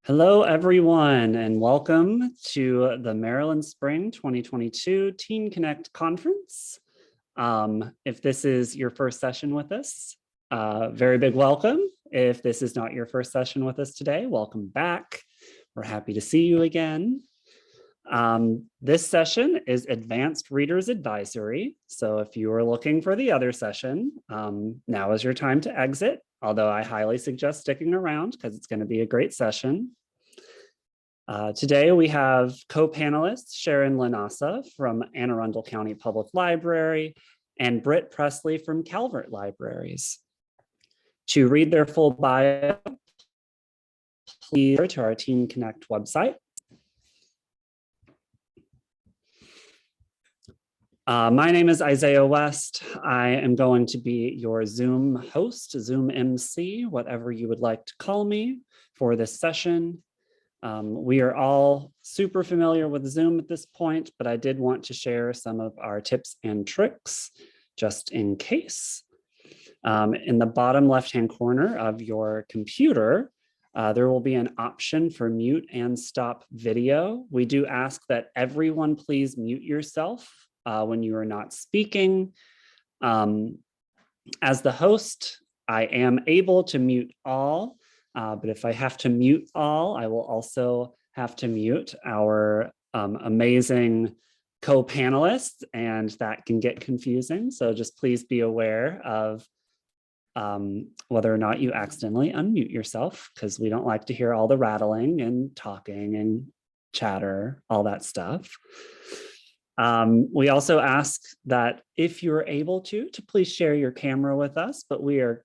Hello, everyone, and welcome to the Maryland Spring 2022 Teen Connect Conference. If this is your first session with us, very big welcome. If this is not your first session with us today, welcome back. We're happy to see you again. This session is Advanced Readers Advisory. So if you are looking for the other session, now is your time to exit, although I highly suggest sticking around because it's going to be a great session. Today we have co-panelists Sharon Lanasa from Anne Arundel County Public Library and Britt Presley from Calvert Libraries. To read their full bio, please go to our Teen Connect website. My name is Isaiah West. I am going to be your Zoom host, Zoom MC, whatever you would like to call me for this session. We are all super familiar with Zoom at this point, but I did want to share some of our tips and tricks just in case. In the bottom left-hand corner of your computer, there will be an option for mute and stop video. We do ask that everyone please mute yourself when you are not speaking. As the host, I am able to mute all. But if I have to mute all, I will also have to mute our amazing co-panelists, and that can get confusing. So just please be aware of whether or not you accidentally unmute yourself, because we don't like to hear all the rattling and talking and chatter, all that stuff. We also ask that if you're able to please share your camera with us, but we are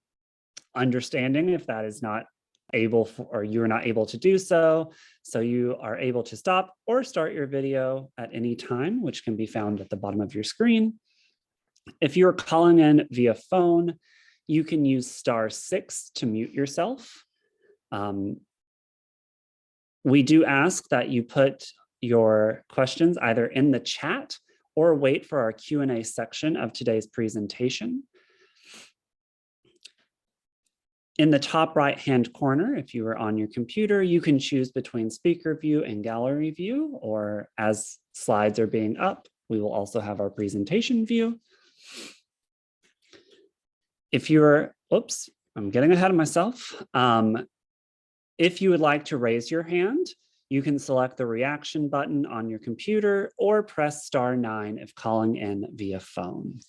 understanding if that is not able or you're not able to do so. So you are able to stop or start your video at any time, which can be found at the bottom of your screen. If you're calling in via phone, you can use *6 to mute yourself. We do ask that you put your questions either in the chat or wait for our Q&A section of today's presentation. In the top right-hand corner, if you are on your computer, you can choose between speaker view and gallery view, or as slides are being up, we will also have our presentation view. If you're, oops, I'm getting ahead of myself. If you would like to raise your hand, you can select the reaction button on your computer or press *9 if calling in via phone.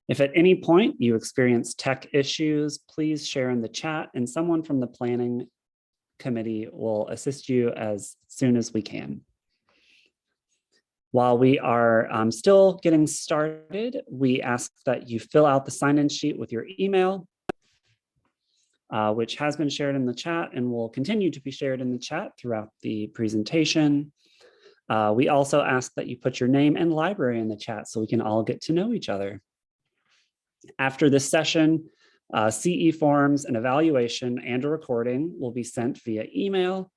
If at any point you experience tech issues, please share in the chat and someone from the planning committee will assist you as soon as we can. While we are still getting started, we ask that you fill out the sign-in sheet with your email, which has been shared in the chat and will continue to be shared in the chat throughout the presentation. We also ask that you put your name and library in the chat so we can all get to know each other. After this session, CE forms, an evaluation, and a recording will be sent via email.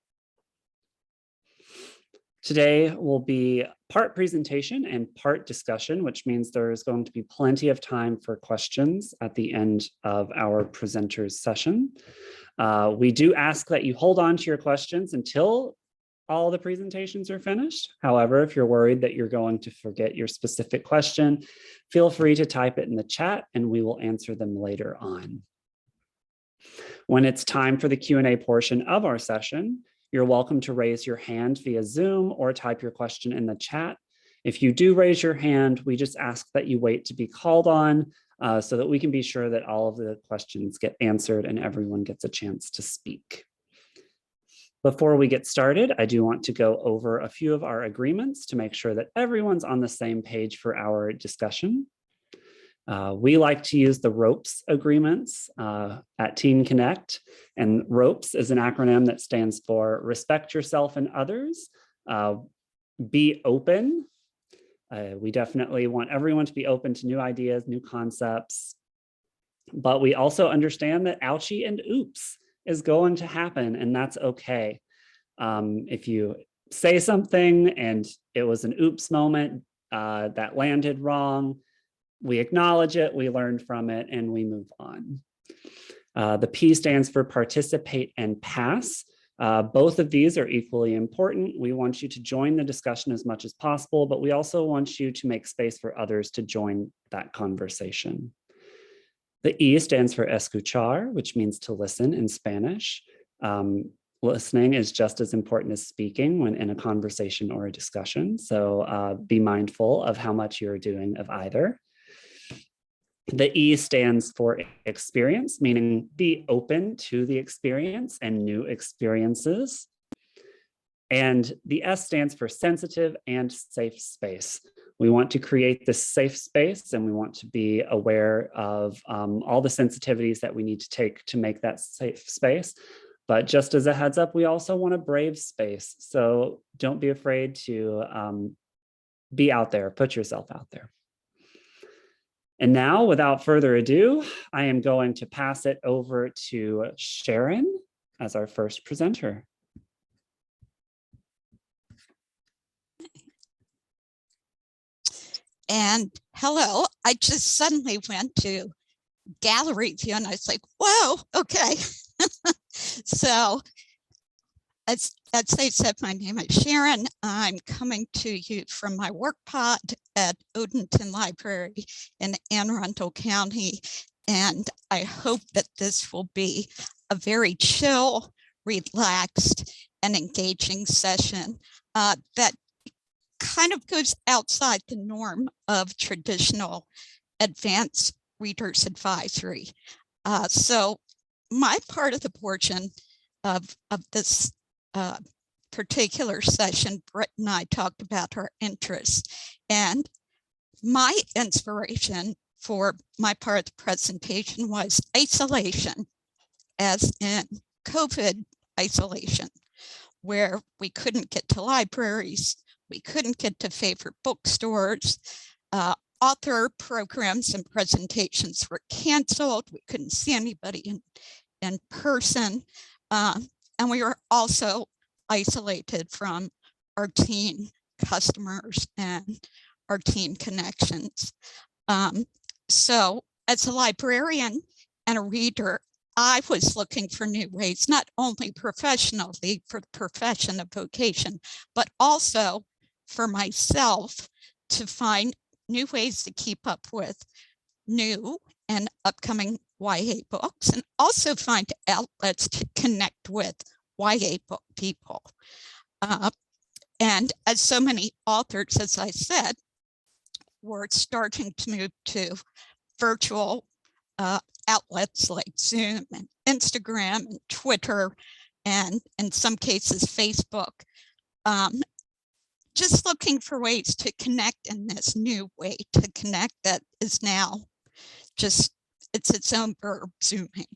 Today will be part presentation and part discussion, which means there is going to be plenty of time for questions at the end of our presenters session. We do ask that you hold on to your questions until all the presentations are finished. However, if you're worried that you're going to forget your specific question, feel free to type it in the chat and we will answer them later on. When it's time for the Q&A portion of our session, you're welcome to raise your hand via Zoom or type your question in the chat. If you do raise your hand, we just ask that you wait to be called on so that we can be sure that all of the questions get answered and everyone gets a chance to speak. Before we get started, I do want to go over a few of our agreements to make sure that everyone's on the same page for our discussion. We like to use the ROPES agreements at Teen Connect, and ROPES is an acronym that stands for Respect Yourself and Others, Be Open. We definitely want everyone to be open to new ideas, new concepts, but we also understand that ouchie and oops is going to happen, and that's okay. If you say something and it was an oops moment that landed wrong, we acknowledge it, we learn from it, and we move on. The P stands for participate and pass. Both of these are equally important. We want you to join the discussion as much as possible, but we also want you to make space for others to join that conversation. The E stands for escuchar, which means to listen in Spanish. Listening is just as important as speaking when in a conversation or a discussion. So be mindful of how much you're doing of either. The E stands for experience, meaning be open to the experience and new experiences. And the S stands for sensitive and safe space. We want to create this safe space, and we want to be aware of all the sensitivities that we need to take to make that safe space. But just as a heads up, we also want a brave space. So don't be afraid to be out there, put yourself out there. And now, without further ado, I am going to pass it over to Sharon as our first presenter. And hello, I just suddenly went to gallery view and I was like, whoa, okay. So as they said, my name is Sharon. I'm coming to you from my work pod at Odenton Library in Anne Arundel County. And I hope that this will be a very chill, relaxed, and engaging session that kind of goes outside the norm of traditional advanced readers advisory. So my part of the portion of this particular session, Britt and I talked about our interests, and my inspiration for my part of the presentation was isolation, as in COVID isolation, where we couldn't get to libraries, we couldn't get to favorite bookstores, author programs and presentations were canceled, we couldn't see anybody in person, and we were also isolated from our teen customers and our teen connections. So as a librarian and a reader, I was looking for new ways, not only professionally for the profession of vocation, but also for myself to find new ways to keep up with new and upcoming YA books, and also find outlets to connect with YA book people. And as so many authors, as I said, were starting to move to virtual outlets like Zoom and Instagram and Twitter, and in some cases, Facebook, just looking for ways to connect in this new way to connect that is now just, it's its own verb, Zooming.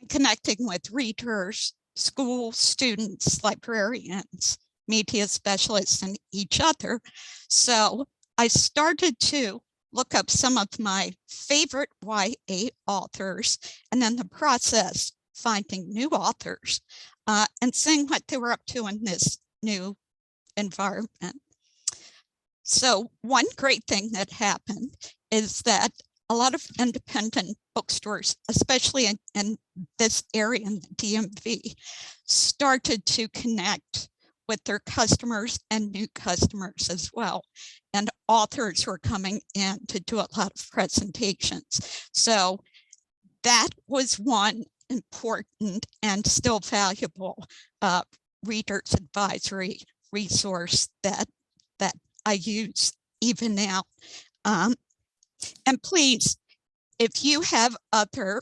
Connecting with readers, school students, librarians, media specialists, and each other. So I started to look up some of my favorite YA authors, and then the process finding new authors and seeing what they were up to in this new environment. So one great thing that happened is that a lot of independent bookstores, especially in this area in the DMV, started to connect with their customers and new customers as well. And authors were coming in to do a lot of presentations. So that was one important and still valuable readers advisory resource that I use even now. And please, if you have other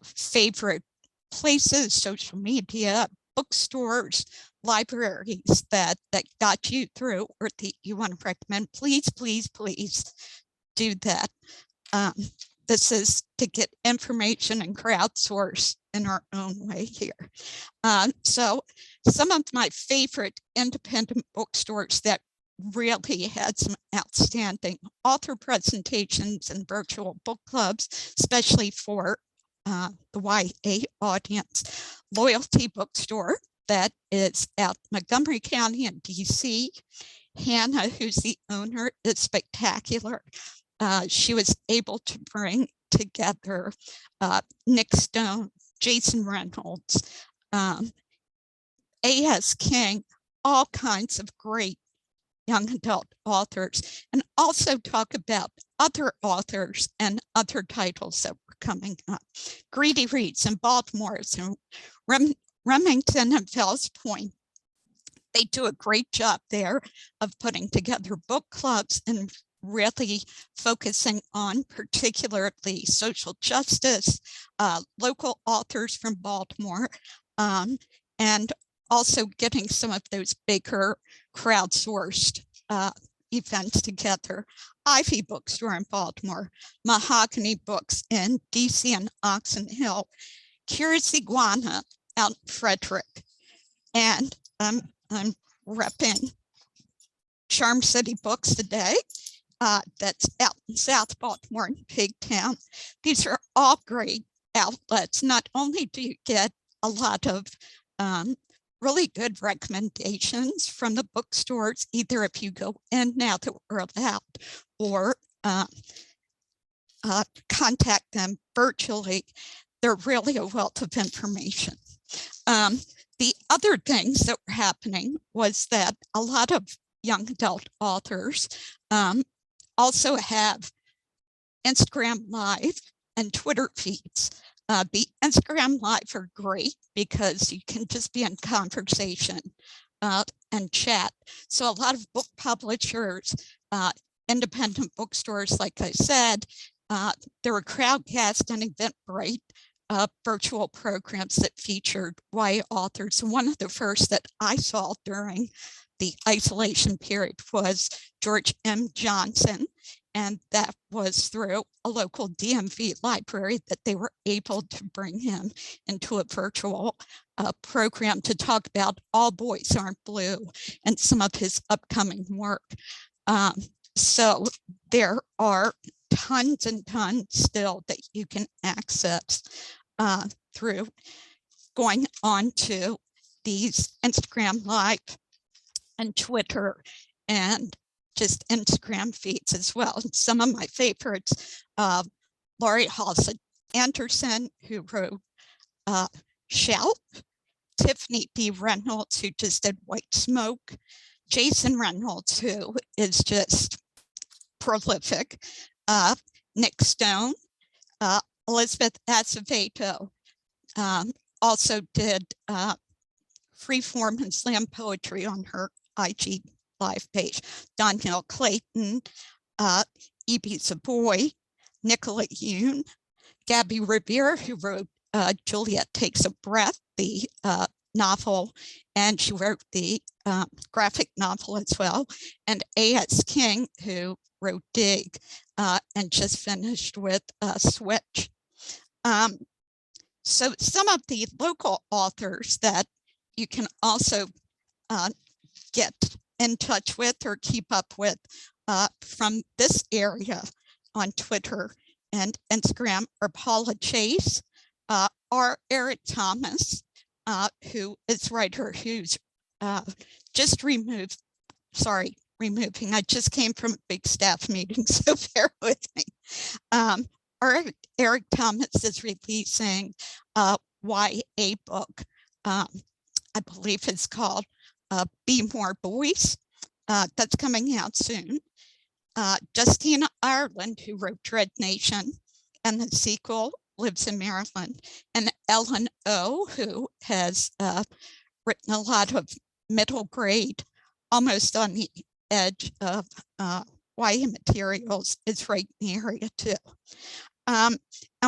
favorite places, social media, bookstores, libraries that got you through or that you want to recommend, please, please, please do that. This is to get information and crowdsource in our own way here. So some of my favorite independent bookstores that really had some outstanding author presentations and virtual book clubs, especially for the YA audience. Loyalty Bookstore, that is out in Montgomery County in DC. Hannah, who's the owner, is spectacular. She was able to bring together Nick Stone, Jason Reynolds, A.S. King, all kinds of great young adult authors, and also talk about other authors and other titles that were coming up. Greedy Reads in Baltimore and Remington and Fells Point. They do a great job there of putting together book clubs and really focusing on particularly social justice, local authors from Baltimore, and also getting some of those bigger crowdsourced events together. Ivy Bookstore in Baltimore, Mahogany Books in DC and Oxon Hill, Curious Iguana out in Frederick, and I'm repping Charm City Books today. That's out in South Baltimore in Pigtown. These are all great outlets. Not only do you get a lot of really good recommendations from the bookstores, either if you go in now that we're allowed, or contact them virtually, they're really a wealth of information. The other things that were happening was that a lot of young adult authors also have Instagram Live and Twitter feeds. The Instagram Live are great because you can just be in conversation and chat. So a lot of book publishers, independent bookstores, like I said, there were Crowdcast and Eventbrite virtual programs that featured YA authors. And one of the first that I saw during the isolation period was George M. Johnson. And that was through a local DMV library that they were able to bring him into a virtual program to talk about All Boys Aren't Blue and some of his upcoming work. So there are tons and tons still that you can access through going on to these Instagram Live and Twitter and just Instagram feeds as well. And some of my favorites, Laurie Halsey Anderson, who wrote Shout, Tiffany B. Reynolds, who just did White Smoke, Jason Reynolds, who is just prolific, Nick Stone, Elizabeth Acevedo, also did freeform and slam poetry on her IG Live page. Donnell Clayton, E.B. Savoy, Nicola Yoon, Gabby Revere, who wrote Juliet Takes a Breath, the novel, and she wrote the graphic novel as well, and A.S. King, who wrote Dig and just finished with Switch. So some of the local authors that you can also get in touch with or keep up with from this area on Twitter and Instagram are Paula Chase, or Eric Thomas, who is writer who's just removing. I just came from a big staff meeting, so bear with me. Eric Thomas is releasing a YA book, I believe it's called Be More Boys. That's coming out soon. Justina Ireland, who wrote Dread Nation and the sequel, lives in Maryland. And Ellen O, who has written a lot of middle grade, almost on the edge of YA materials, is right in the area too. And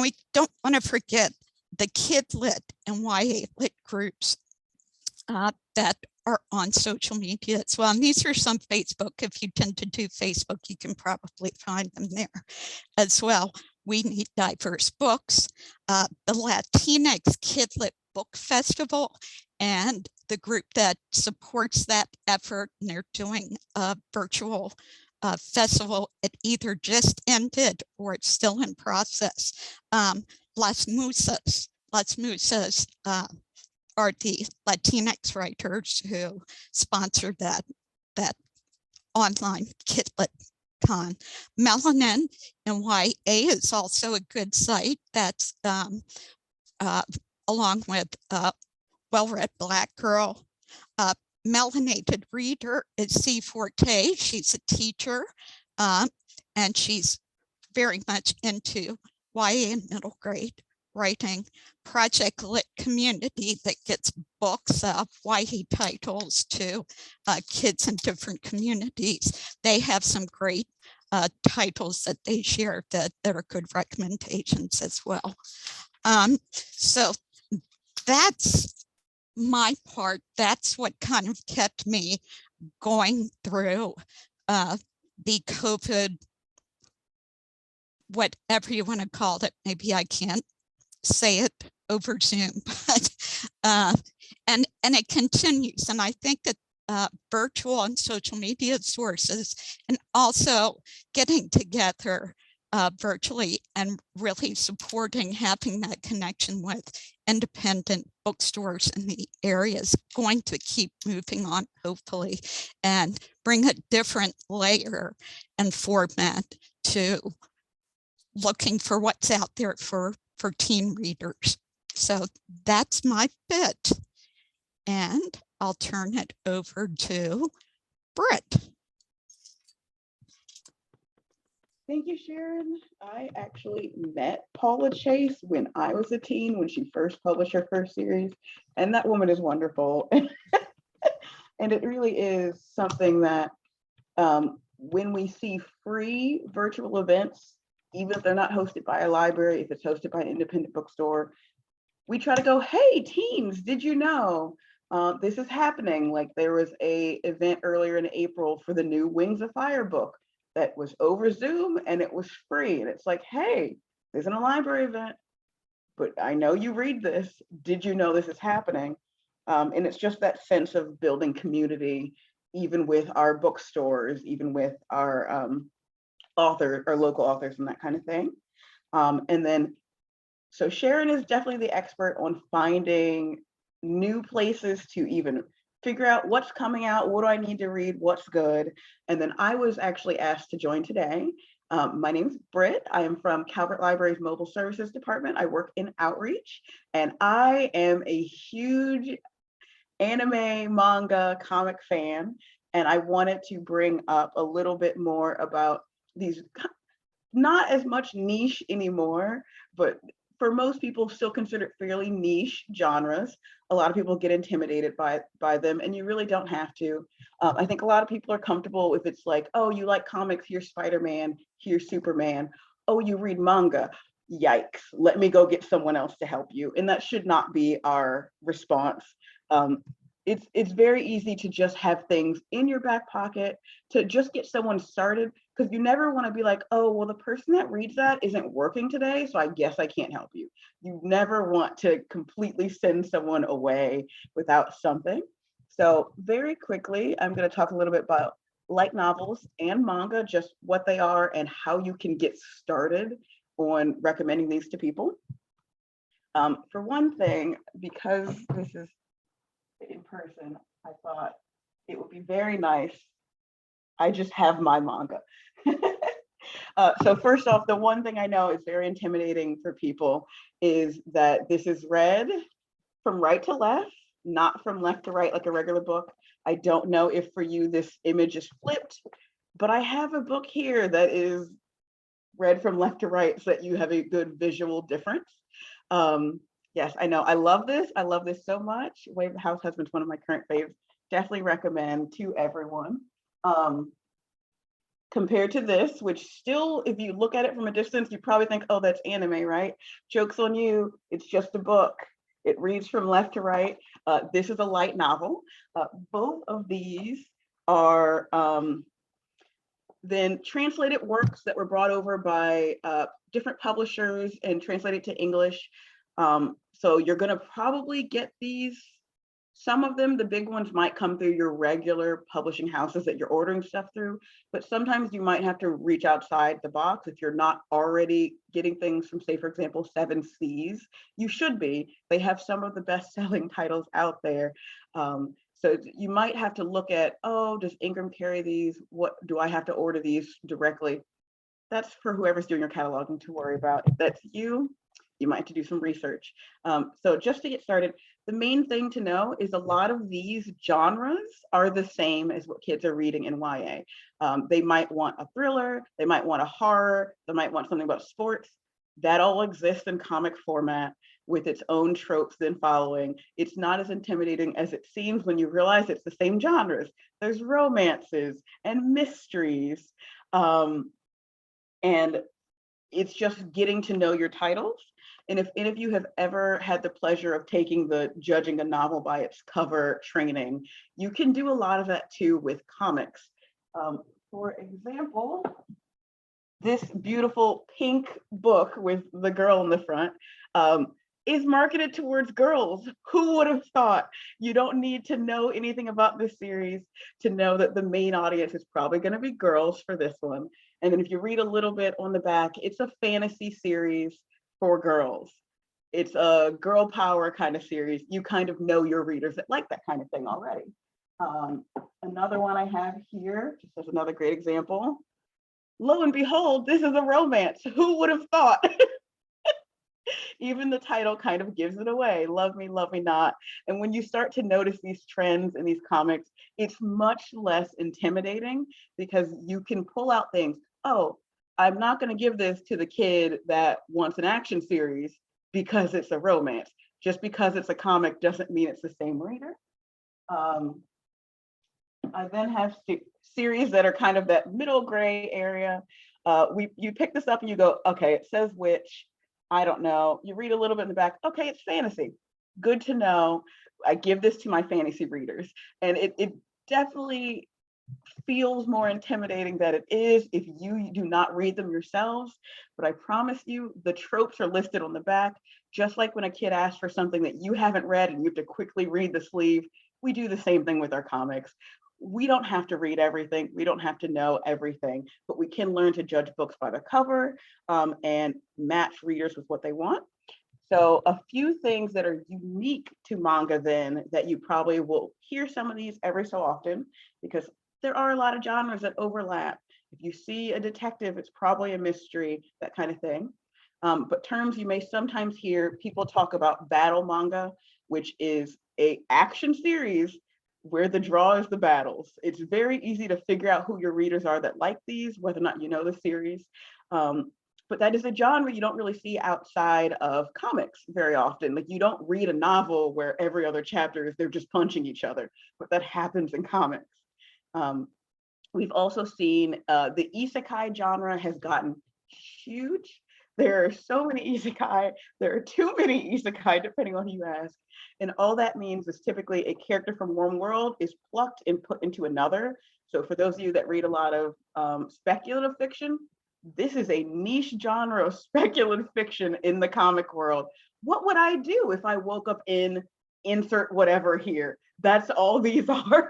we don't want to forget the Kid Lit and YA Lit groups that are on social media as well. And these are some Facebook. If you tend to do Facebook, you can probably find them there as well. We Need Diverse Books, the Latinx Kid Lit Book Festival, and the group that supports that effort, and they're doing a virtual festival. It either just ended or it's still in process. Las Musas are the Latinx writers who sponsored that online Kitlet Con. Melanin and YA is also a good site that's along with Well-Read Black Girl. Melanated Reader is C Forte. She's a teacher, and she's very much into YA and middle grade writing. Project Lit Community that gets books, YA titles to kids in different communities. They have some great titles that they share that are good recommendations as well. So that's my part. That's what kind of kept me going through the COVID, whatever you want to call it. Maybe I can't say it over Zoom, but and it continues. And I think that virtual and social media sources, and also getting together virtually and really supporting, having that connection with independent bookstores in the area is going to keep moving on, hopefully, and bring a different layer and format to looking for what's out there for teen readers. So that's my bit. And I'll turn it over to Britt. Thank you, Sharon. I actually met Paula Chase when I was a teen, when she first published her first series, and that woman is wonderful. And it really is something that when we see free virtual events, even if they're not hosted by a library, if it's hosted by an independent bookstore, we try to go, hey, teens, did you know this is happening? Like there was a event earlier in April for the new Wings of Fire book that was over Zoom and it was free. And it's like, hey, this isn't a library event, but I know you read this. Did you know this is happening? And it's just that sense of building community, even with our bookstores, even with our authors, our local authors and that kind of thing. And then, so Sharon is definitely the expert on finding new places to even figure out what's coming out, what do I need to read, what's good. And then I was actually asked to join today. My name is Britt. I am from Calvert Library's Mobile Services Department. I work in outreach, and I am a huge anime, manga, comic fan. And I wanted to bring up a little bit more about these, not as much niche anymore, but for most people still considered fairly niche genres. A lot of people get intimidated by them, and you really don't have to. I think a lot of people are comfortable if it's like, oh, you like comics, here's Spider-Man, here's Superman. Oh, you read manga, yikes, let me go get someone else to help you. And that should not be our response. It's very easy to just have things in your back pocket, to just get someone started, because you never want to be like, oh, well, the person that reads that isn't working today, so I guess I can't help you. You never want to completely send someone away without something. So very quickly, I'm going to talk a little bit about light novels and manga, just what they are and how you can get started on recommending these to people. For one thing, because this is in person, I thought it would be very nice. I just have my manga. So first off, the one thing I know is very intimidating for people is that this is read from right to left, not from left to right like a regular book. I don't know if for you this image is flipped, but I have a book here that is read from left to right so that you have a good visual difference. Yes, I know. I love this. I love this so much. Way of the House Husband is one of my current faves. Definitely recommend to everyone. Compared to this, which still, if you look at it from a distance, you probably think, oh, that's anime, right? Joke's on you. It's just a book. It reads from left to right. This is a light novel. Both of these are then translated works that were brought over by different publishers and translated to English. So you're going to probably get these. Some of them, the big ones, might come through your regular publishing houses that you're ordering stuff through, but sometimes you might have to reach outside the box if you're not already getting things from, say, for example, Seven Seas. You should be. They have some of the best-selling titles out there. So you might have to look at, oh, does Ingram carry these? What do I have to order these directly? That's for whoever's doing your cataloging to worry about. If that's you, You might have to do some research. So just to get started, the main thing to know is a lot of these genres are the same as what kids are reading in YA. They might want a thriller, they might want a horror, they might want something about sports. That all exists in comic format with its own tropes then following. It's not as intimidating as it seems when you realize it's the same genres. There's romances and mysteries. And it's just getting to know your titles. And if any of you have ever had the pleasure of taking the judging a novel by its cover training, you can do a lot of that too with comics. For example, this beautiful pink book with the girl in the front is marketed towards girls. Who would have thought? You don't need to know anything about this series to know that the main audience is probably going to be girls for this one. And then if you read a little bit on the back, it's a fantasy series for girls. It's a girl power kind of series. You kind of know your readers that like that kind of thing already. Another one I have here, just as another great example. Lo and behold, this is a romance. Who would have thought? Even the title kind of gives it away. Love me not. And when you start to notice these trends in these comics, it's much less intimidating because you can pull out things. Oh, I'm not going to give this to the kid that wants an action series because it's a romance. Just because it's a comic doesn't mean it's the same reader. I then have series that are kind of that middle gray area. You pick this up and you go, okay, it says witch. I don't know. You read a little bit in the back. Okay, it's fantasy. Good to know. I give this to my fantasy readers. And it definitely feels more intimidating than it is if you do not read them yourselves. But I promise you, the tropes are listed on the back. Just like when a kid asks for something that you haven't read and you have to quickly read the sleeve, we do the same thing with our comics. We don't have to read everything. We don't have to know everything, but we can learn to judge books by the cover and match readers with what they want. So a few things that are unique to manga then that you probably will hear some of these every so often because there are a lot of genres that overlap. If you see a detective, it's probably a mystery, that kind of thing. But terms you may sometimes hear people talk about battle manga, which is an action series where the draw is the battles. It's very easy to figure out who your readers are that like these, whether or not you know the series. But that is a genre you don't really see outside of comics very often. Like you don't read a novel where every other chapter is they're just punching each other, but that happens in comics. We've also seen the isekai genre has gotten huge. There are so many isekai. There are too many isekai, depending on who you ask. And all that means is typically a character from one world is plucked and put into another. So for those of you that read a lot of speculative fiction, this is a niche genre of speculative fiction in the comic world. What would I do if I woke up in insert whatever here? That's all these are.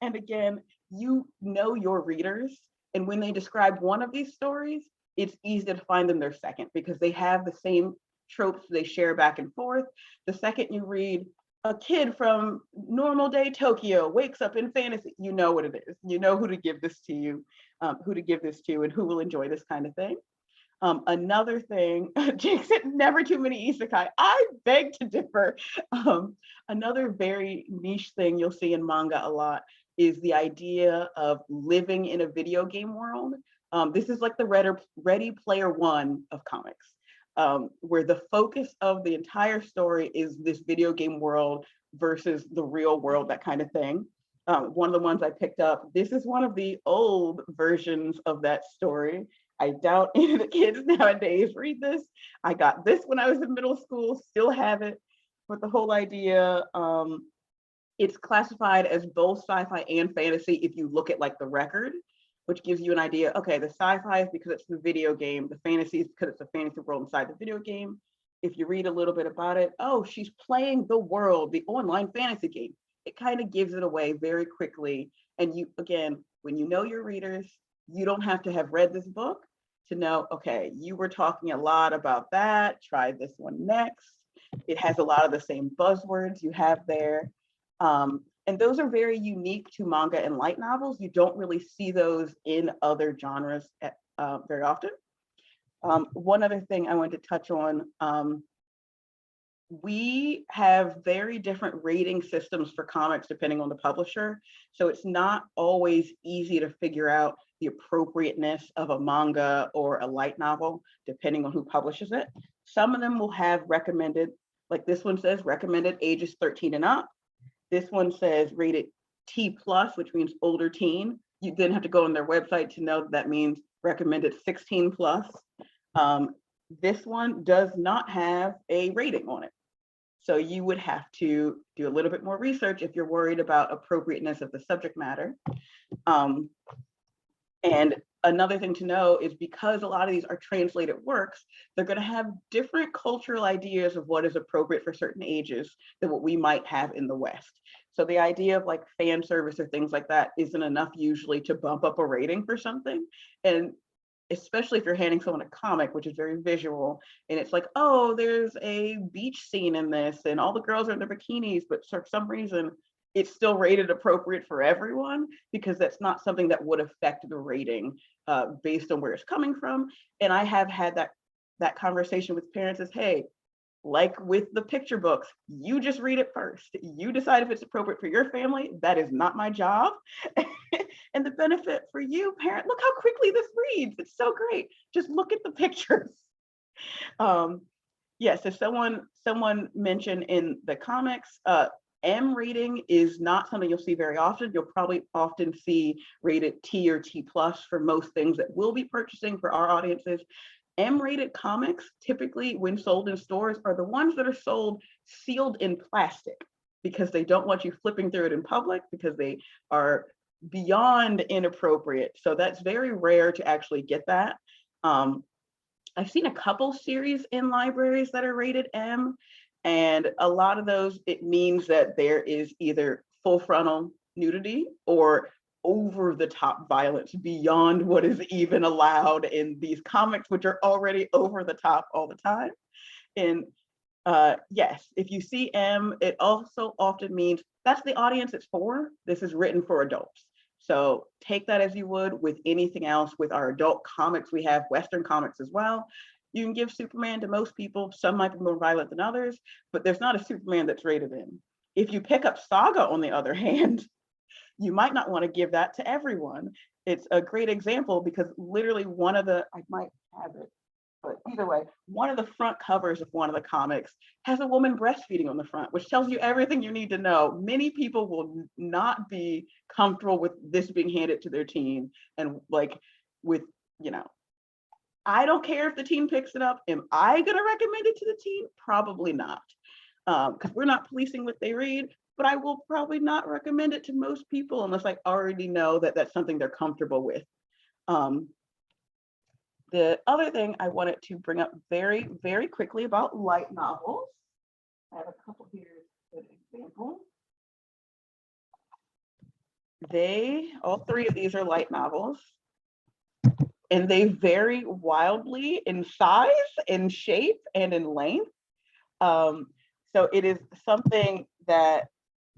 And again, you know your readers. And when they describe one of these stories, it's easy to find them their second because they have the same tropes they share back and forth. The second you read a kid from normal day Tokyo wakes up in fantasy, you know what it is. You know who to give this to you, who to give this to and who will enjoy this kind of thing. Another thing, Jake said never too many isekai. I beg to differ. Another very niche thing you'll see in manga a lot is the idea of living in a video game world. This is like the Ready Player One of comics, where the focus of the entire story is this video game world versus the real world, that kind of thing. One of the ones I picked up, this is one of the old versions of that story. I doubt any of the kids nowadays read this. I got this when I was in middle school, still have it. But the whole idea, it's classified as both sci-fi and fantasy if you look at like the record, which gives you an idea. Okay, the sci-fi is because it's the video game. The fantasy is because it's a fantasy world inside the video game. If you read a little bit about it, oh, she's playing the world, the online fantasy game. It kind of gives it away very quickly. And you, again, when you know your readers, you don't have to have read this book to know, okay, you were talking a lot about that. Try this one next. It has a lot of the same buzzwords you have there. And those are very unique to manga and light novels. You don't really see those in other genres very often. One other thing I wanted to touch on, we have very different rating systems for comics depending on the publisher. So it's not always easy to figure out the appropriateness of a manga or a light novel, depending on who publishes it. Some of them will have recommended, like this one says recommended ages 13 and up. This one says rated T+, which means older teen. You then have to go on their website to know that means recommended 16+. This one does not have a rating on it. So you would have to do a little bit more research if you're worried about appropriateness of the subject matter. And another thing to know is because a lot of these are translated works, they're going to have different cultural ideas of what is appropriate for certain ages than what we might have in the West. So the idea of like fan service or things like that isn't enough usually to bump up a rating for something. And especially if you're handing someone a comic, which is very visual, and it's like, oh, there's a beach scene in this and all the girls are in their bikinis, but for some reason it's still rated appropriate for everyone, because that's not something that would affect the rating based on where it's coming from. And I have had that conversation with parents is, hey, like with the picture books, you just read it first. You decide if it's appropriate for your family. That is not my job. And the benefit for you, parent, look how quickly this reads. It's so great. Just look at the pictures. Yes, so someone mentioned in the comics, M rating is not something you'll see very often. You'll probably often see rated T or T+ for most things that we'll be purchasing for our audiences. M-rated comics, typically when sold in stores, are the ones that are sold sealed in plastic because they don't want you flipping through it in public because they are beyond inappropriate. So that's very rare to actually get that. I've seen a couple series in libraries that are rated M, and a lot of those, it means that there is either full frontal nudity or over the top violence beyond what is even allowed in these comics, which are already over the top all the time. And yes, if you see M, it also often means that's the audience it's for. This is written for adults. So take that as you would with anything else. With our adult comics, we have Western comics as well. You can give Superman to most people. Some might be more violent than others, but there's not a Superman that's rated M. If you pick up Saga, on the other hand, you might not want to give that to everyone. It's a great example because literally one of the, I might have it, but either way, one of the front covers of one of the comics has a woman breastfeeding on the front, which tells you everything you need to know. Many people will not be comfortable with this being handed to their teen. And like with, you know, I don't care if the teen picks it up. Am I going to recommend it to the teen? Probably not, because we're not policing what they read. But I will probably not recommend it to most people unless I already know that that's something they're comfortable with. The other thing I wanted to bring up very, very quickly about light novels. I have a couple here as an example. All three of these are light novels, and they vary wildly in size, in shape, and in length. So it is something that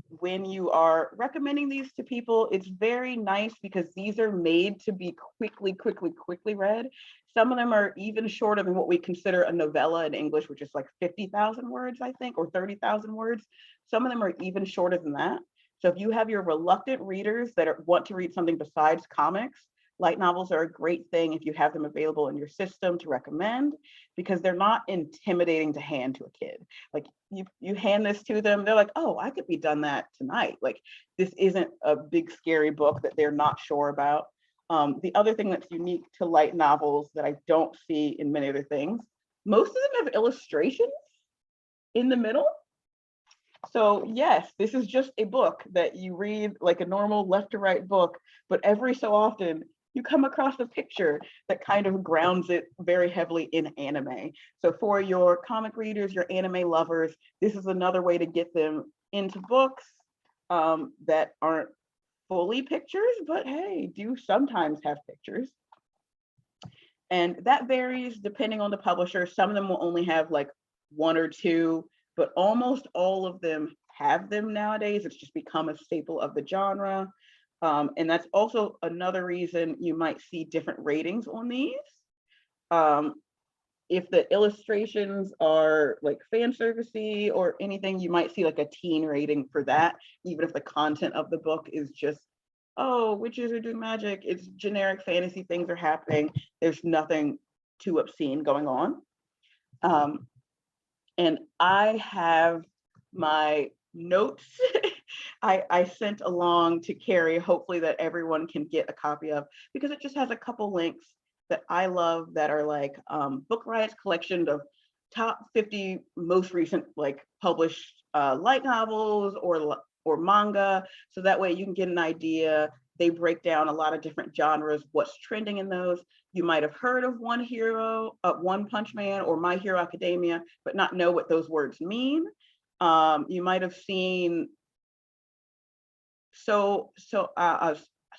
when you are recommending these to people, it's very nice because these are made to be quickly read. Some of them are even shorter than what we consider a novella in English, which is like 50,000 words, I think, or 30,000 words. Some of them are even shorter than that. So if you have your reluctant readers that want to read something besides comics, light novels are a great thing if you have them available in your system to recommend, because they're not intimidating to hand to a kid. Like you hand this to them, they're like, oh, I could be done that tonight. Like this isn't a big scary book that they're not sure about. The other thing that's unique to light novels that I don't see in many other things, most of them have illustrations in the middle. So yes, this is just a book that you read like a normal left to right book, but every so often you come across a picture that kind of grounds it very heavily in anime. So for your comic readers, your anime lovers, this is another way to get them into books that aren't fully pictures, but hey, do sometimes have pictures. And that varies depending on the publisher. Some of them will only have like one or two, but almost all of them have them nowadays. It's just become a staple of the genre. And that's also another reason you might see different ratings on these. if the illustrations are like fan servicey or anything, you might see like a teen rating for that, even if the content of the book is just, oh, witches are doing magic, it's generic fantasy, things are happening, there's nothing too obscene going on. And I have my notes I sent along to Carrie, hopefully that everyone can get a copy of, because it just has a couple links that I love that are like Book Riot's collection of top 50 most recent like published light novels or manga. So that way you can get an idea. They break down a lot of different genres, what's trending in those. You might have heard of One Punch Man or My Hero Academia, but not know what those words mean. You might have seen so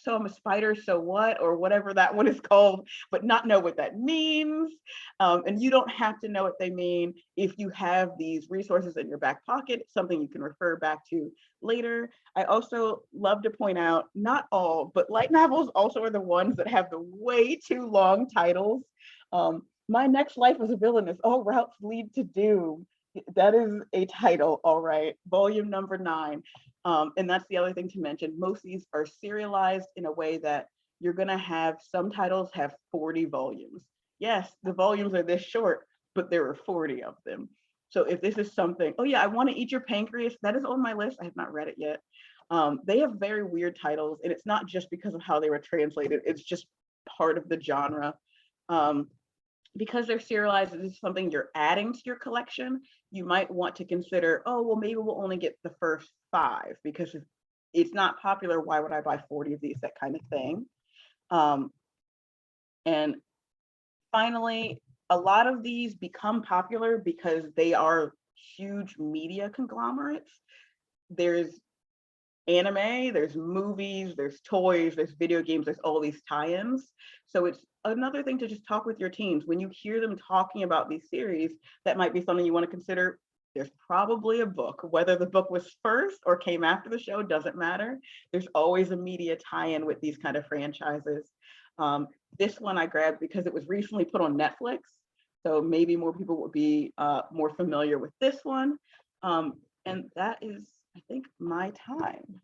I'm a spider, so what, or whatever that one is called, but not know what that means. And you don't have to know what they mean if you have these resources in your back pocket, something you can refer back to later. I also love to point out, not all, but light novels also are the ones that have the way too long titles. My Next Life as a Villain is All Routes Lead to Doom. That is a title, all right, volume number 9. And that's the other thing to mention. Most of these are serialized in a way that you're going to have some titles have 40 volumes. Yes, the volumes are this short, but there are 40 of them. So if this is something, oh yeah, I Want to Eat Your Pancreas, that is on my list. I have not read it yet. They have very weird titles, and it's not just because of how they were translated. It's just part of the genre. Because they're serialized, this is something you're adding to your collection, you might want to consider, oh, well, maybe we'll only get the first 5 because if it's not popular, why would I buy 40 of these, that kind of thing. And finally, a lot of these become popular because they are huge media conglomerates. There's anime, there's movies, there's toys, there's video games, there's all these tie-ins. So it's another thing to just talk with your teams. When you hear them talking about these series, that might be something you want to consider. There's probably a book, whether the book was first or came after the show, doesn't matter. There's always a media tie-in with these kind of franchises. This one I grabbed because it was recently put on Netflix. So maybe more people would be more familiar with this one. And that is, I think, my time.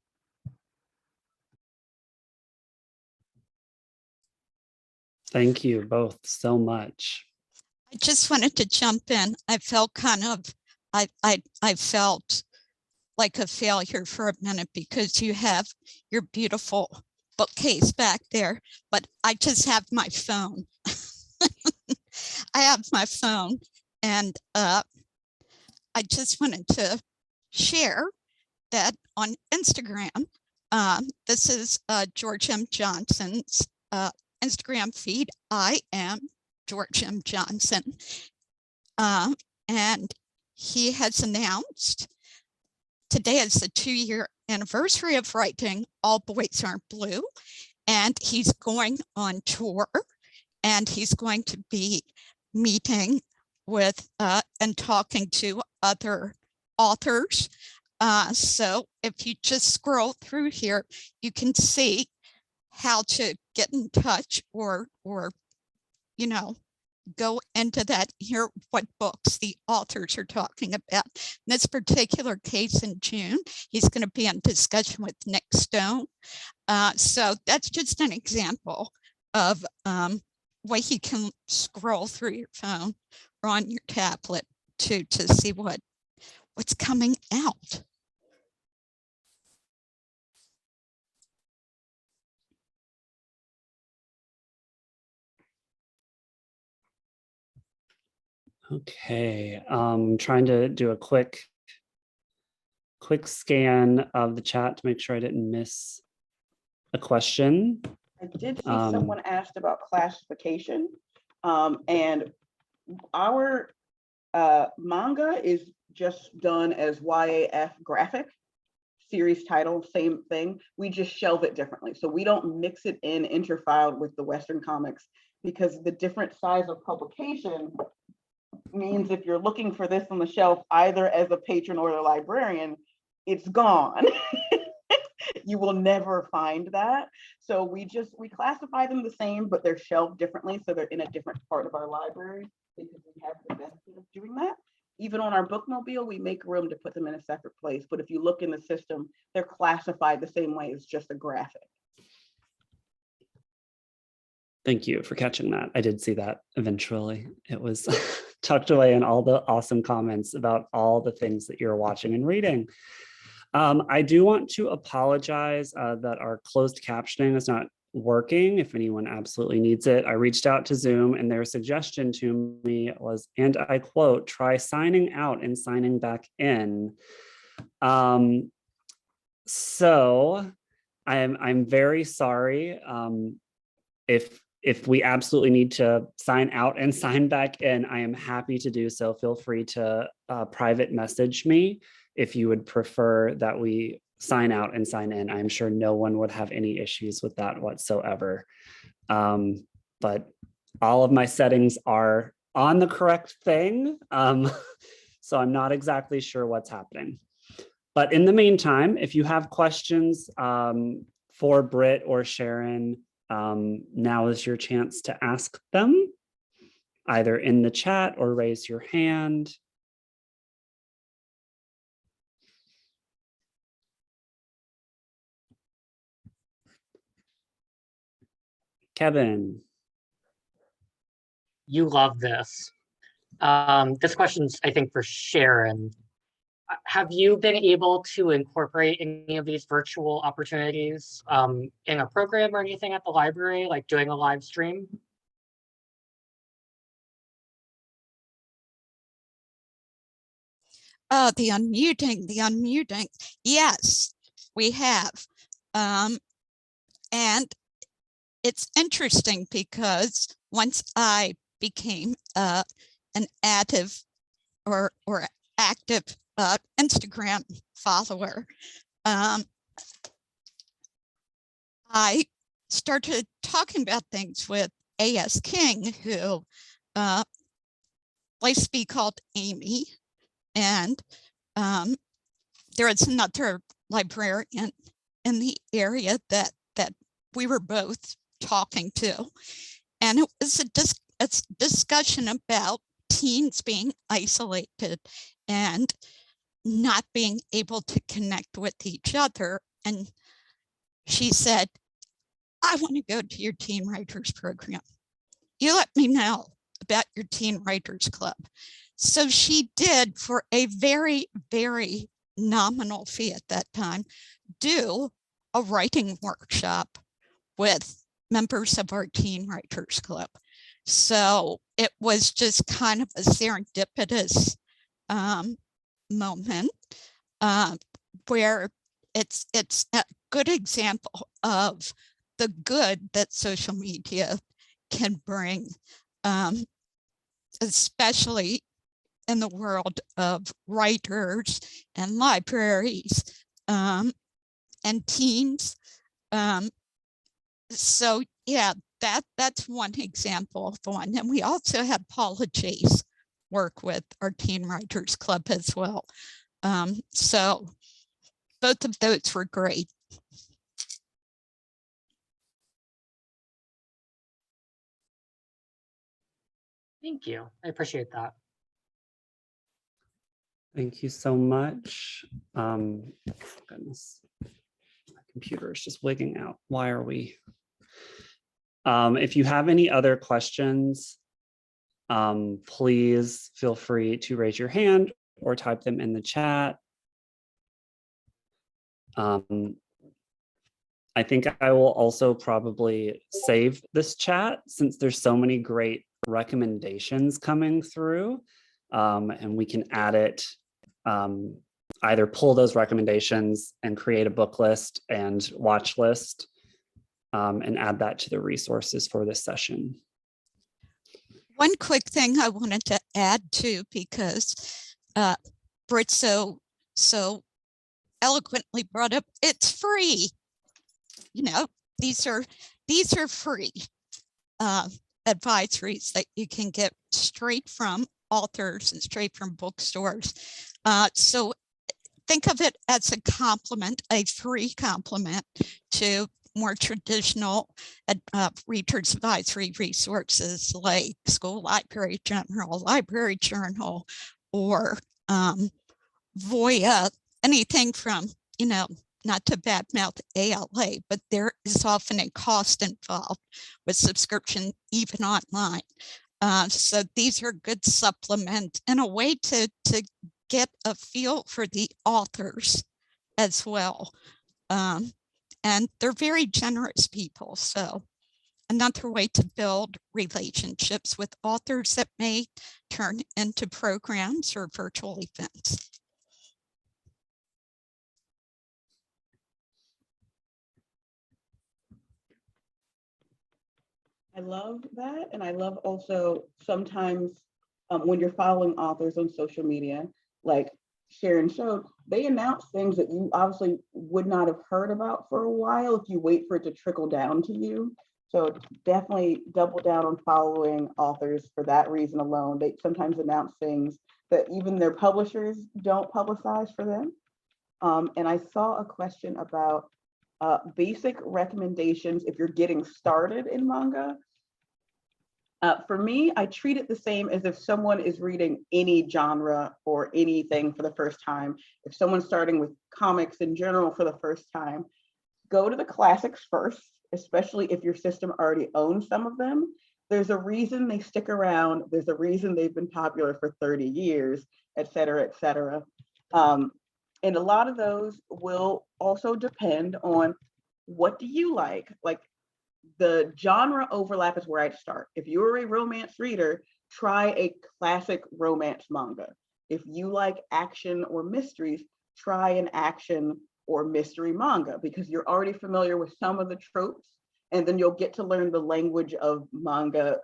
Thank you both so much. I just wanted to jump in. I felt I felt like a failure for a minute because you have your beautiful bookcase back there, but I just have my phone. I have my phone, and I just wanted to share that on Instagram. This is George M. Johnson's Instagram feed. I am George M. Johnson. And he has announced today is the 2-year anniversary of writing All Boys Aren't Blue. And he's going on tour, and he's going to be meeting with and talking to other authors. So if you just scroll through here, you can see how to get in touch or you know, go into that, hear what books the authors are talking about. In this particular case in June, he's going to be in discussion with Nick Stone. So that's just an example of way you can scroll through your phone or on your tablet to see what's coming out. Okay, trying to do a quick scan of the chat to make sure I didn't miss a question. I did see someone asked about classification, and our manga is just done as YAF graphic series title, same thing. We just shelve it differently. So we don't mix it in interfiled with the Western comics because the different size of publication means if you're looking for this on the shelf, either as a patron or a librarian, it's gone. You will never find that. So we classify them the same, but they're shelved differently. So they're in a different part of our library. because we have the benefit of doing that. Even on our bookmobile, we make room to put them in a separate place. But if you look in the system, they're classified the same way as just a graphic. Thank you for catching that. I did see that eventually. It was tucked away in all the awesome comments about all the things that you're watching and reading. I do want to apologize that our closed captioning is not working. If anyone absolutely needs it, I reached out to Zoom and their suggestion to me was, and I quote, try signing out and signing back in. So I'm very sorry. If we absolutely need to sign out and sign back in, I am happy to do so. Feel free to private message me if you would prefer that we sign out and sign in. I'm sure no one would have any issues with that whatsoever. But all of my settings are on the correct thing. So I'm not exactly sure what's happening. But in the meantime, if you have questions for Britt or Sharon, now is your chance to ask them, either in the chat or raise your hand. Kevin. You love this. This question's, I think, for Sharon. Have you been able to incorporate any of these virtual opportunities in a program or anything at the library, like doing a live stream? The unmuting. Yes, we have. And it's interesting because once I became an active or active Instagram follower, I started talking about things with A.S. King, who likes to be called Amy. And there is another librarian in the area that we were both talking to. And it was a discussion about teens being isolated and not being able to connect with each other. And she said, I want to go to your Teen Writers program. You let me know about your Teen Writers Club. So she did, for a very, very nominal fee at that time, do a writing workshop with members of our Teen Writers Club. So it was just kind of a serendipitous moment where it's a good example of the good that social media can bring, especially in the world of writers and libraries and teens. So yeah, that's one example of one. And we also had Paula Chase work with our Teen Writers Club as well. So both of those were great. Thank you. I appreciate that. Thank you so much. Goodness, my computer is just wigging out. Why are we? If you have any other questions, please feel free to raise your hand or type them in the chat. I think I will also probably save this chat since there's so many great recommendations coming through, and we can add it, either pull those recommendations and create a book list and watch list, and add that to the resources for this session. One quick thing I wanted to add too, because Britt so eloquently brought up, it's free. You know, these are free advisories that you can get straight from authors and straight from bookstores. So think of it as a compliment, a free compliment to more traditional reader's advisory resources like School Library General, Library Journal, or Voya, anything from, not to badmouth ALA, but there is often a cost involved with subscription, even online. So these are good supplements and a way to get a feel for the authors as well. And they're very generous people. So another way to build relationships with authors that may turn into programs or virtual events. I love that. And I love also sometimes when you're following authors on social media, like Sharon showed, they announce things that you obviously would not have heard about for a while if you wait for it to trickle down to you. So definitely double down on following authors for that reason alone. They sometimes announce things that even their publishers don't publicize for them. And I saw a question about basic recommendations if you're getting started in manga. For me, I treat it the same as if someone is reading any genre or anything for the first time. If someone's starting with comics in general for the first time, go to the classics first, especially if your system already owns some of them. There's a reason they stick around. There's a reason they've been popular for 30 years, et cetera, et cetera. And a lot of those will also depend on what do you like? Like the genre overlap is where I'd start. If you're a romance reader, try a classic romance manga. If you like action or mysteries, try an action or mystery manga because you're already familiar with some of the tropes, and then you'll get to learn the language of manga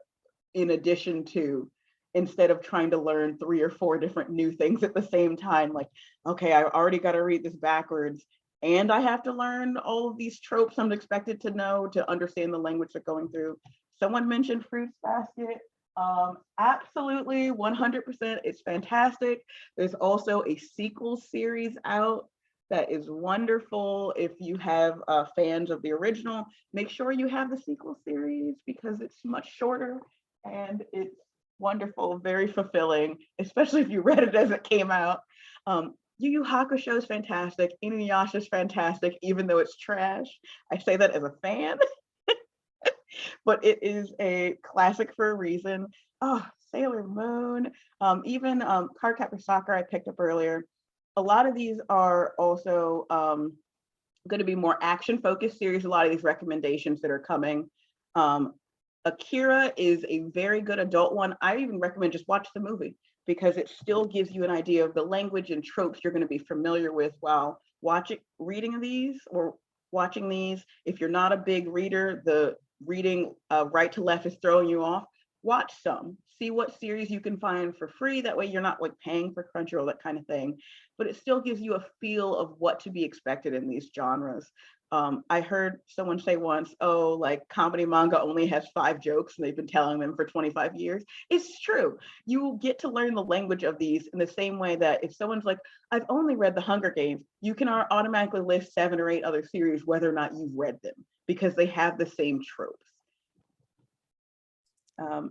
in addition to, instead of trying to learn 3 or 4 different new things at the same time. Like, okay, I already got to read this backwards and I have to learn all of these tropes I'm expected to know to understand the language they're going through. Someone mentioned Fruits Basket. Absolutely, 100%. It's fantastic. There's also a sequel series out that is wonderful. If you have fans of the original, make sure you have the sequel series because it's much shorter and it's wonderful, very fulfilling, especially if you read it as it came out. Yu Yu Hakusho is fantastic. Inuyasha is fantastic, even though it's trash. I say that as a fan, but it is a classic for a reason. Oh, Sailor Moon, even Cardcaptor Sakura I picked up earlier. A lot of these are also going to be more action-focused series. A lot of these recommendations that are coming. Akira is a very good adult one. I even recommend just watch the movie because it still gives you an idea of the language and tropes you're going to be familiar with while reading these or watching these. If you're not a big reader, the reading right to left is throwing you off. Watch some, see what series you can find for free. That way you're not like paying for Crunchyroll, that kind of thing, but it still gives you a feel of what to be expected in these genres. I heard someone say once, oh, like comedy manga only has 5 jokes and they've been telling them for 25 years. It's true. You get to learn the language of these in the same way that if someone's like, I've only read The Hunger Games, you can automatically list 7 or 8 other series, whether or not you've read them, because they have the same tropes.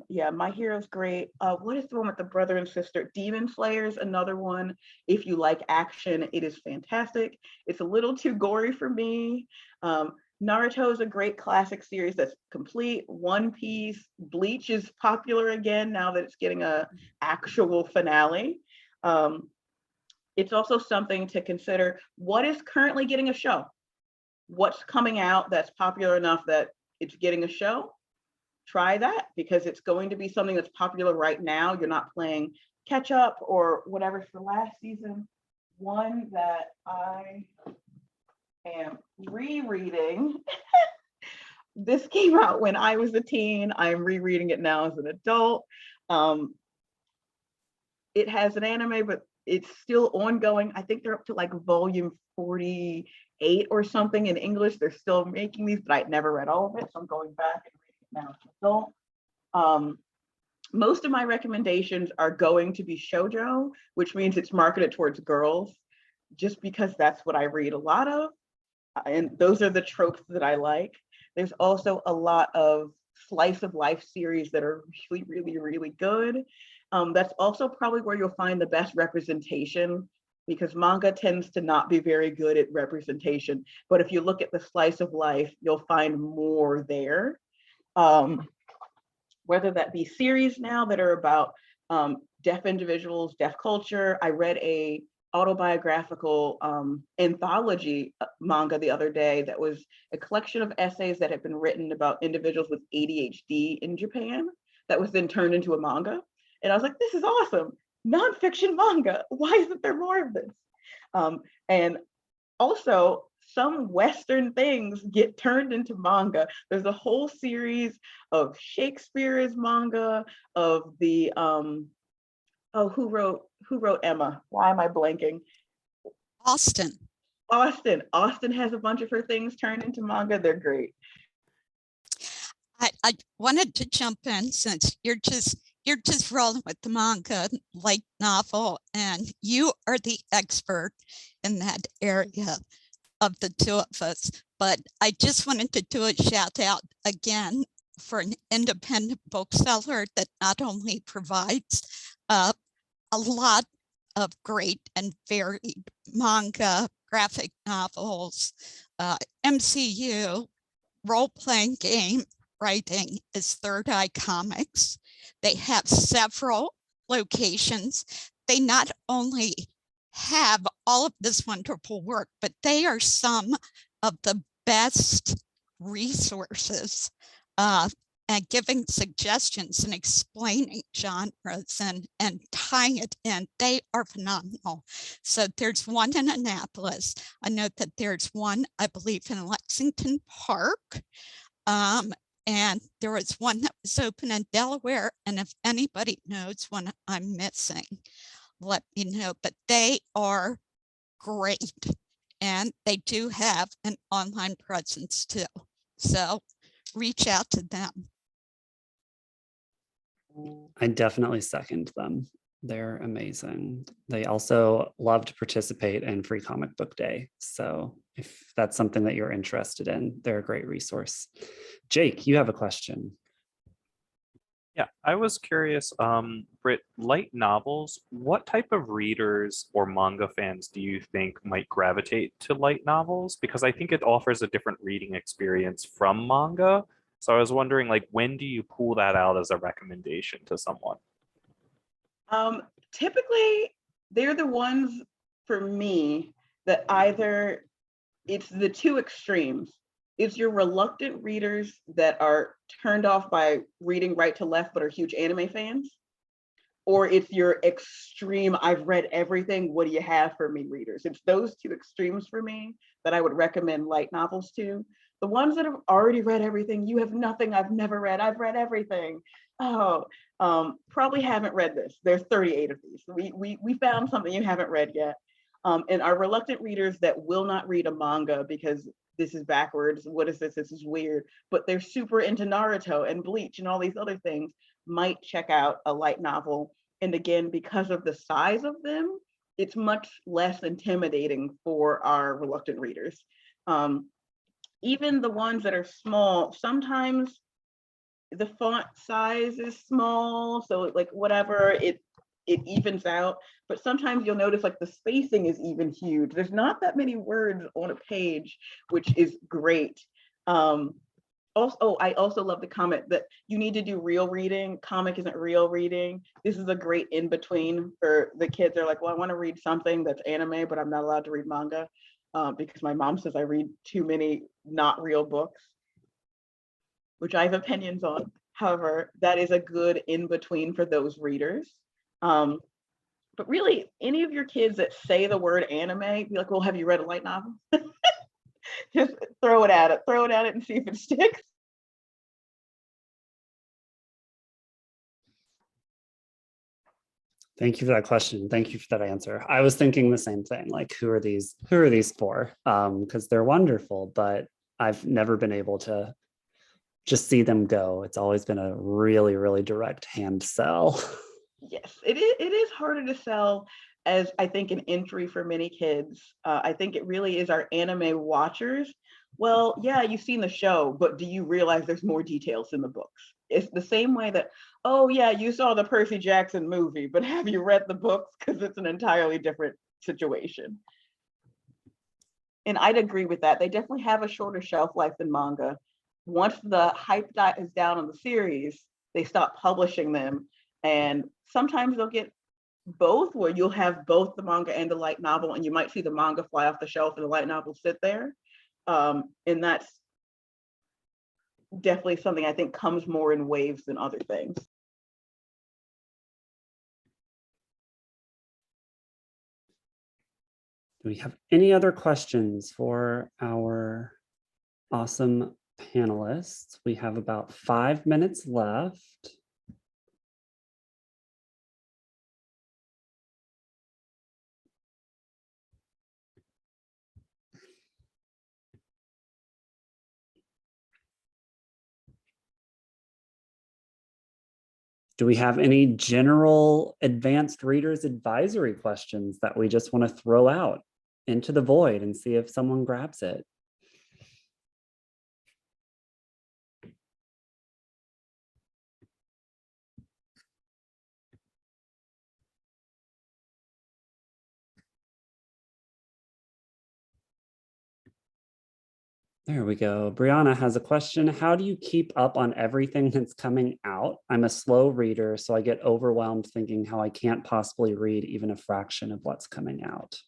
Yeah, My Hero's great. What is the one with the brother and sister? Demon Slayer's another one. If you like action, it is fantastic. It's a little too gory for me. Naruto is a great classic series that's complete. One Piece, Bleach is popular again now that it's getting a actual finale. It's also something to consider. What is currently getting a show? What's coming out that's popular enough that it's getting a show? Try that because it's going to be something that's popular right now. You're not playing catch up or whatever for last season. One that I am rereading. This came out when I was a teen. I'm rereading it now as an adult. It has an anime, but it's still ongoing. I think they're up to like volume 48 or something in English. They're still making these, but I'd never read all of it. So I'm going back and now adult. Most of my recommendations are going to be shoujo, which means it's marketed towards girls, just because that's what I read a lot of. And those are the tropes that I like. There's also a lot of slice of life series that are really, really, really good. That's also probably where you'll find the best representation, because manga tends to not be very good at representation. But if you look at the slice of life, you'll find more there. Whether that be series now that are about deaf individuals, deaf culture. I read a autobiographical anthology manga the other day that was a collection of essays that had been written about individuals with ADHD in Japan that was then turned into a manga. And I was like, this is awesome. Nonfiction manga. Why isn't there more of this? And also, some Western things get turned into manga. There's a whole series of Shakespeare as manga, of the who wrote Emma? Why am I blanking? Austin. Austin has a bunch of her things turned into manga. They're great. I wanted to jump in since you're just rolling with the manga light novel, and you are the expert in that area of the two of us. But I just wanted to do a shout out again for an independent bookseller that not only provides a lot of great and varied manga, graphic novels, MCU, role-playing game writing is Third Eye Comics. They have several locations. They not only have all of this wonderful work, but they are some of the best resources and giving suggestions and explaining genres and tying it in. They are phenomenal. So there's one in Annapolis. I know that there's one, I believe, in Lexington Park. And there was one that was open in Delaware. And if anybody knows one I'm missing, let me know. But they are great. And they do have an online presence too. So reach out to them. I definitely second them. They're amazing. They also love to participate in Free Comic Book Day. So if that's something that you're interested in, they're a great resource. Jake, you have a question. Yeah, I was curious, Britt, light novels, what type of readers or manga fans do you think might gravitate to light novels? Because I think it offers a different reading experience from manga. So I was wondering, like, when do you pull that out as a recommendation to someone? Typically, they're the ones for me that either it's the two extremes. It's your reluctant readers that are turned off by reading right to left but are huge anime fans, or it's your extreme, I've read everything, what do you have for me readers? It's those two extremes for me that I would recommend light novels to. The ones that have already read everything, you have nothing I've never read, I've read everything. Oh, probably haven't read this. There's 38 of these. We found something you haven't read yet. And our reluctant readers that will not read a manga because this is backwards, what is this? This is weird. But they're super into Naruto and Bleach and all these other things, might check out a light novel. And again, because of the size of them, it's much less intimidating for our reluctant readers. Even the ones that are small, sometimes the font size is small, so like whatever, it evens out. But sometimes you'll notice like the spacing is even huge. There's not that many words on a page, which is great. Also, I also love the comment that you need to do real reading. Comic isn't real reading. This is a great in-between for the kids. They're like, well, I want to read something that's anime, but I'm not allowed to read manga because my mom says I read too many not real books, which I have opinions on. However, that is a good in-between for those readers. But really, any of your kids that say the word anime, be like, well, have you read a light novel? Just throw it at it and see if it sticks. Thank you for that question. Thank you for that answer. I was thinking the same thing, like who are these for? Because they're wonderful, but I've never been able to just see them go. It's always been a really, really direct hand sell. Yes, it is harder to sell. as I think an entry for many kids. I think it really is our anime watchers. Well, yeah, you've seen the show, but do you realize there's more details in the books? It's the same way that, oh yeah, you saw the Percy Jackson movie, but have you read the books? Because it's an entirely different situation. And I'd agree with that. They definitely have a shorter shelf life than manga. Once the hype is down on the series, they stop publishing them. And sometimes they'll get both, where you'll have both the manga and the light novel, and you might see the manga fly off the shelf and the light novel sit there. And that's definitely something I think comes more in waves than other things. Do we have any other questions for our awesome panelists? We have about 5 minutes left. Do we have any general advanced readers advisory questions that we just want to throw out into the void and see if someone grabs it? There we go. Brianna has a question. How do you keep up on everything that's coming out? I'm a slow reader, so I get overwhelmed thinking how I can't possibly read even a fraction of what's coming out.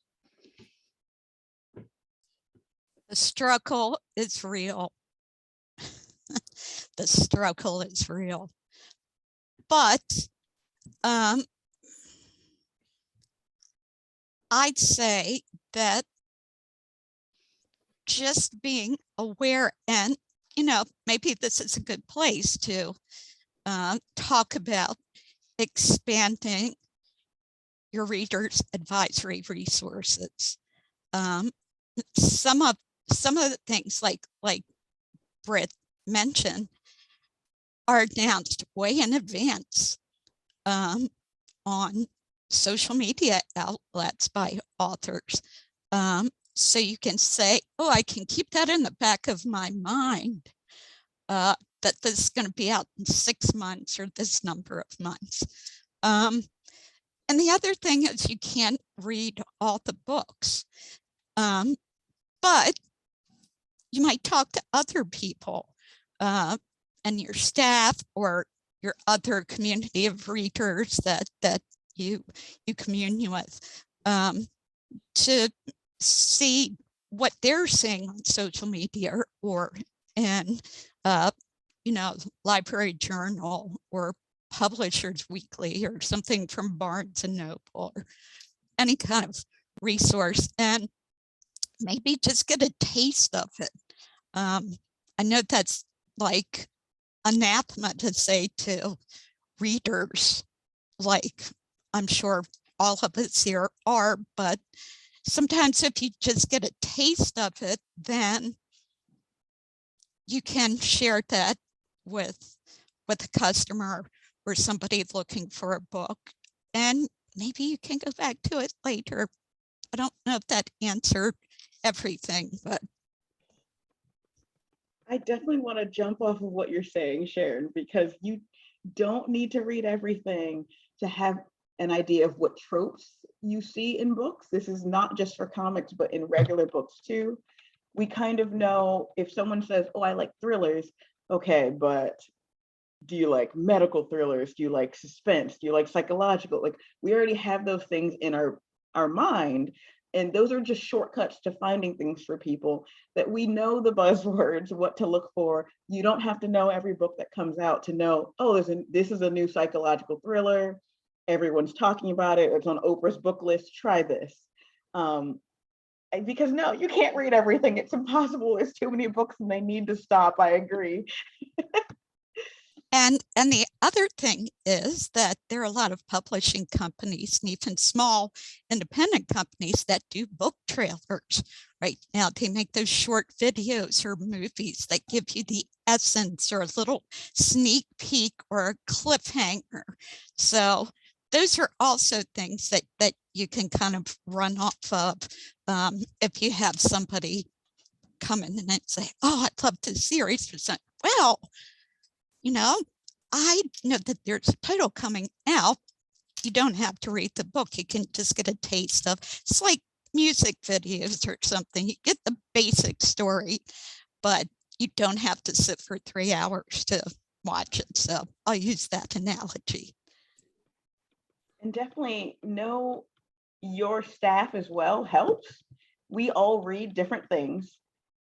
The struggle is real. The struggle is real. But I'd say that just being aware, and maybe this is a good place to talk about expanding your readers' advisory resources. Some of the things like Britt mentioned are announced way in advance on social media outlets by authors. So you can say, oh, I can keep that in the back of my mind, that this is going to be out in 6 months or this number of months. And the other thing is you can't read all the books, but you might talk to other people and your staff or your other community of readers that you commune with, to see what they're saying on social media or in Library Journal or Publishers Weekly or something from Barnes and Noble or any kind of resource, and maybe just get a taste of it. I know that's like anathema to say to readers, like I'm sure all of us here are, but sometimes if you just get a taste of it, then you can share that with a customer or somebody looking for a book, and maybe you can go back to it later. I don't know if that answered everything, but I definitely want to jump off of what you're saying, Sharon, because you don't need to read everything to have an idea of what tropes you see in books. This is not just for comics, but in regular books too. We kind of know if someone says, oh, I like thrillers. Okay, but do you like medical thrillers? Do you like suspense? Do you like psychological? Like, we already have those things in our mind. And those are just shortcuts to finding things for people, that we know the buzzwords, what to look for. You don't have to know every book that comes out to know, oh, this is a new psychological thriller. Everyone's talking about it. It's on Oprah's book list. Try this. Because no, you can't read everything. It's impossible. There's too many books and they need to stop. I agree. And the other thing is that there are a lot of publishing companies and even small independent companies that do book trailers right now. They make those short videos or movies that give you the essence or a little sneak peek or a cliffhanger. So those are also things that you can kind of run off of if you have somebody come in and say, oh, I love this series. Well, you know, I know that there's a title coming out. You don't have to read the book. You can just get a taste of, it's like music videos or something. You get the basic story, but you don't have to sit for 3 hours to watch it. So I'll use that analogy. And definitely know your staff as well helps. We all read different things.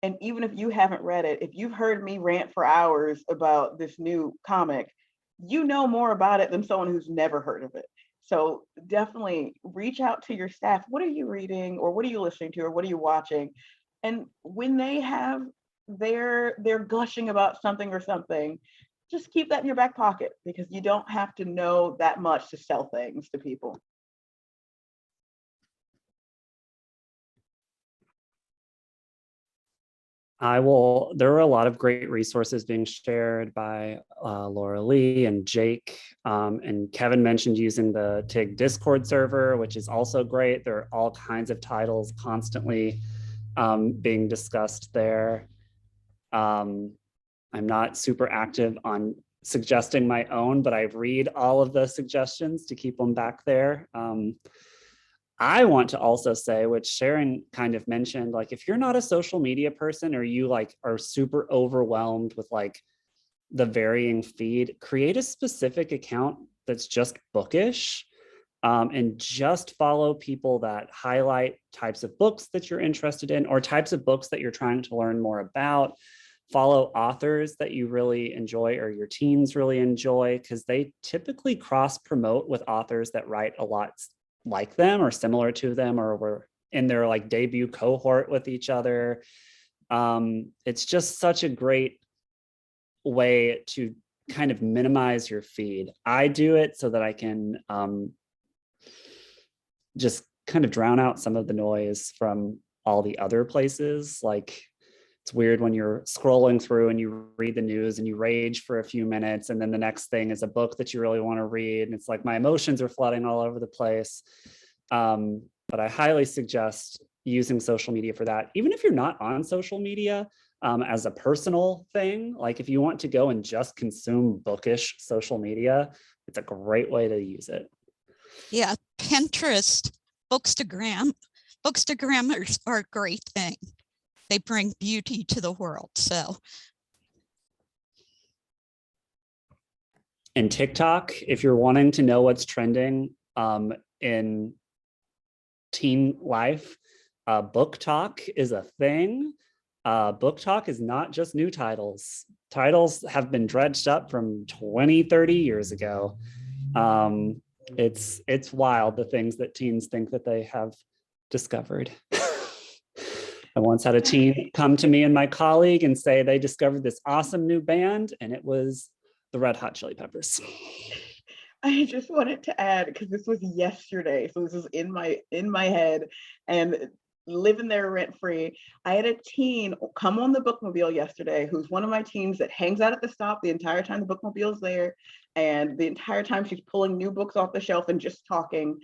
And even if you haven't read it, if you've heard me rant for hours about this new comic, you know more about it than someone who's never heard of it. So definitely reach out to your staff. What are you reading, or what are you listening to, or what are you watching? And when they have they're gushing about something or something, just keep that in your back pocket, because you don't have to know that much to sell things to people. There are a lot of great resources being shared by Laura Lee and Jake. And Kevin mentioned using the TIG Discord server, which is also great. There are all kinds of titles constantly being discussed there. I'm not super active on suggesting my own, but I read all of the suggestions to keep them back there. I want to also say, which Sharon kind of mentioned, like if you're not a social media person, or you like are super overwhelmed with like the varying feed, create a specific account that's just bookish, and just follow people that highlight types of books that you're interested in, or types of books that you're trying to learn more about. Follow authors that you really enjoy, or your teens really enjoy, because they typically cross promote with authors that write a lot like them or similar to them, or were in their like debut cohort with each other. It's just such a great way to kind of minimize your feed. I do it so that I can just kind of drown out some of the noise from all the other places. Like, it's weird when you're scrolling through and you read the news and you rage for a few minutes, and then the next thing is a book that you really want to read. And it's like my emotions are flooding all over the place. But I highly suggest using social media for that. Even if you're not on social media, as a personal thing, like if you want to go and just consume bookish social media, it's a great way to use it. Yeah, Pinterest, Bookstagrammers are a great thing. They bring beauty to the world. So, and TikTok, if you're wanting to know what's trending in teen life, Book Talk is a thing. Book Talk is not just new titles. Titles have been dredged up from 20, 30 years ago. It's wild, the things that teens think that they have discovered. I once had a teen come to me and my colleague and say they discovered this awesome new band, and it was the Red Hot Chili Peppers. I just wanted to add, because this was yesterday, so this is in my head and living there rent free. I had a teen come on the bookmobile yesterday, who's one of my teens that hangs out at the stop the entire time the bookmobile's there, and the entire time she's pulling new books off the shelf and just talking,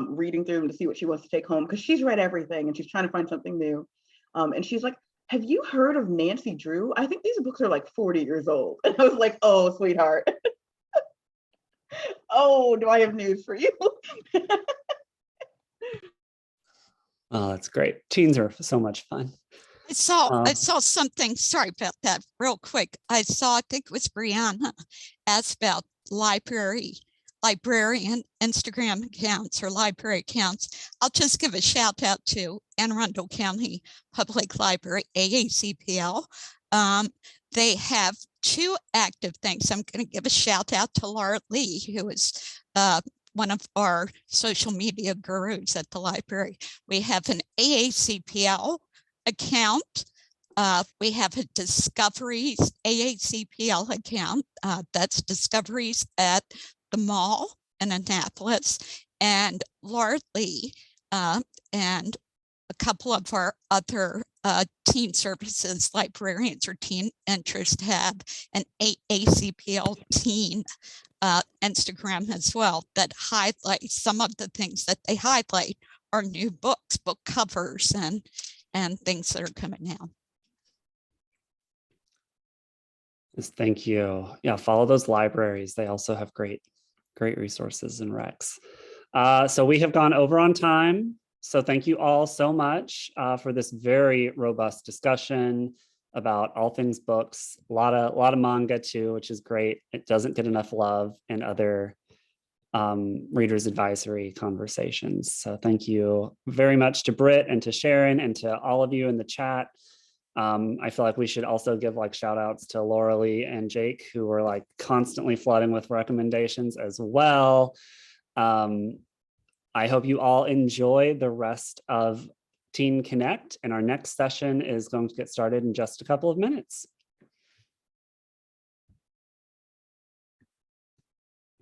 reading through them to see what she wants to take home, because she's read everything and she's trying to find something new. And she's like, have you heard of Nancy Drew? I think these books are like 40 years old. And I was like, oh, sweetheart. Oh, do I have news for you? Oh, that's great. Teens are so much fun. I saw something, sorry about that, real quick. I think it was Brianna asked about librarian Instagram accounts or library accounts. I'll just give a shout out to Anne Arundel County Public Library, AACPL. They have 2 active things. I'm going to give a shout out to Laura Lee, who is one of our social media gurus at the library. We have an AACPL account. We have a Discoveries AACPL account. That's Discoveries at the mall in Annapolis. And Laura Lee and a couple of our other teen services librarians or teen interest have an ACPL teen Instagram as well that highlights some of the things that they highlight are new books, book covers, and things that are coming out. Yes, thank you. Yeah, follow those libraries. They also have great resources and recs. So we have gone over on time. So thank you all so much for this very robust discussion about all things books. A lot of manga too, which is great. It doesn't get enough love in other readers advisory conversations. So thank you very much to Britt and to Sharon and to all of you in the chat. I feel like we should also give like shout outs to Laura Lee and Jake, who were like constantly flooding with recommendations as well. I hope you all enjoy the rest of Teen Connect, and our next session is going to get started in just a couple of minutes.